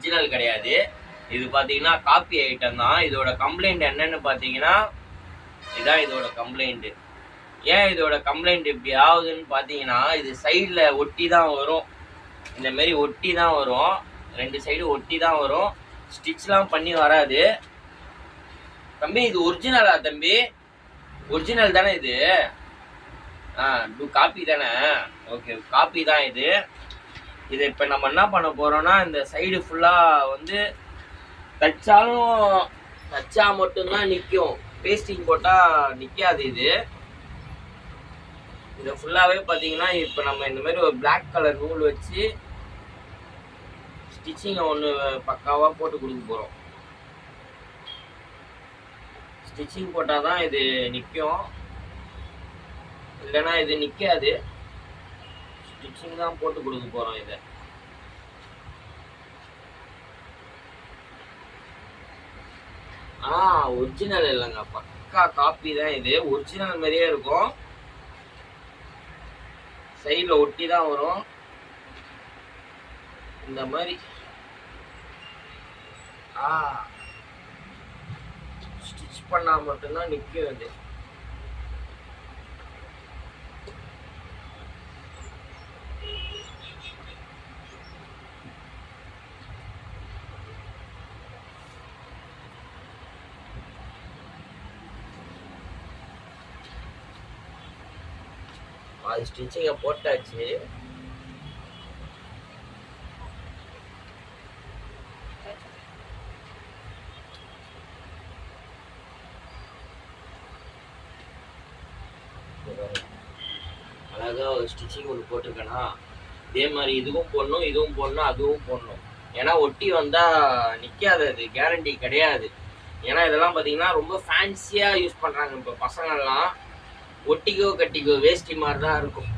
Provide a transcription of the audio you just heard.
Original கிடையாது. இது பார்த்தீங்கன்னா காப்பி ஐட்டம் தான். இதோட கம்ப்ளைண்ட் என்னன்னு பார்த்தீங்கன்னா, இதான் இதோட கம்ப்ளைண்ட்டு. ஏன் இதோட கம்ப்ளைண்ட் இப்படி ஆகுதுன்னு பார்த்தீங்கன்னா, இது சைடில் ஒட்டி தான் வரும். இந்த மாதிரி ஒட்டி தான் வரும். 2 சைடு ஒட்டி தான் வரும். ஸ்டிச்லாம் பண்ணி வராது. தம்பி இது ஒரிஜினலா தம்பி? ஒரிஜினல் தானே இது? காப்பி தானே? ஓகே, காப்பி தான் இது. இதை இப்போ நம்ம என்ன பண்ண போகிறோம்னா, இந்த சைடு ஃபுல்லாக வந்து தச்சா மட்டும்தான் நிற்கும். பேஸ்டிங் போட்டால் நிற்காது இது. இதை ஃபுல்லாகவே பார்த்தீங்கன்னா, இப்போ நம்ம இந்த மாதிரி ஒரு பிளாக் கலர் நூல் வச்சு ஸ்டிச்சிங்கை ஒன்று பக்காவாக போட்டு கொடுக்க போகிறோம். ஸ்டிச்சிங் போட்டால் தான் இது நிற்கும், இல்லைன்னா இது நிற்காது. ஸ்டிச்சிங் தான் போட்டு கொடுக்க போகிறோம். இதை ஒரிஜினல் இல்லைங்க, பக்கா காப்பி தான் இது. ஒரிஜினல் மாதிரியே இருக்கும். சைடில் ஒட்டி தான் வரும். இந்த மாதிரி ஸ்டிச் பண்ணால் மட்டும்தான் நிற்கும் இது. அது ஸ்டிச்சிங்கை போட்டாச்சு. அழகாக ஒரு ஸ்டிச்சிங் ஒன்று போட்டிருக்கேன்னா, இதே மாதிரி இதுவும் போடணும், இதுவும் போடணும், அதுவும் போடணும். ஏன்னா ஒட்டி வந்தால் நிற்காது, அது கேரண்டி கிடையாது. ஏன்னா இதெல்லாம் பார்த்தீங்கன்னா ரொம்ப ஃபேன்சியாக யூஸ் பண்ணுறாங்க இப்போ பசங்கள்லாம். ஒட்டிக்கோ கட்டிக்கோ வேஷ்டி மாதிரி தான் இருக்கும்.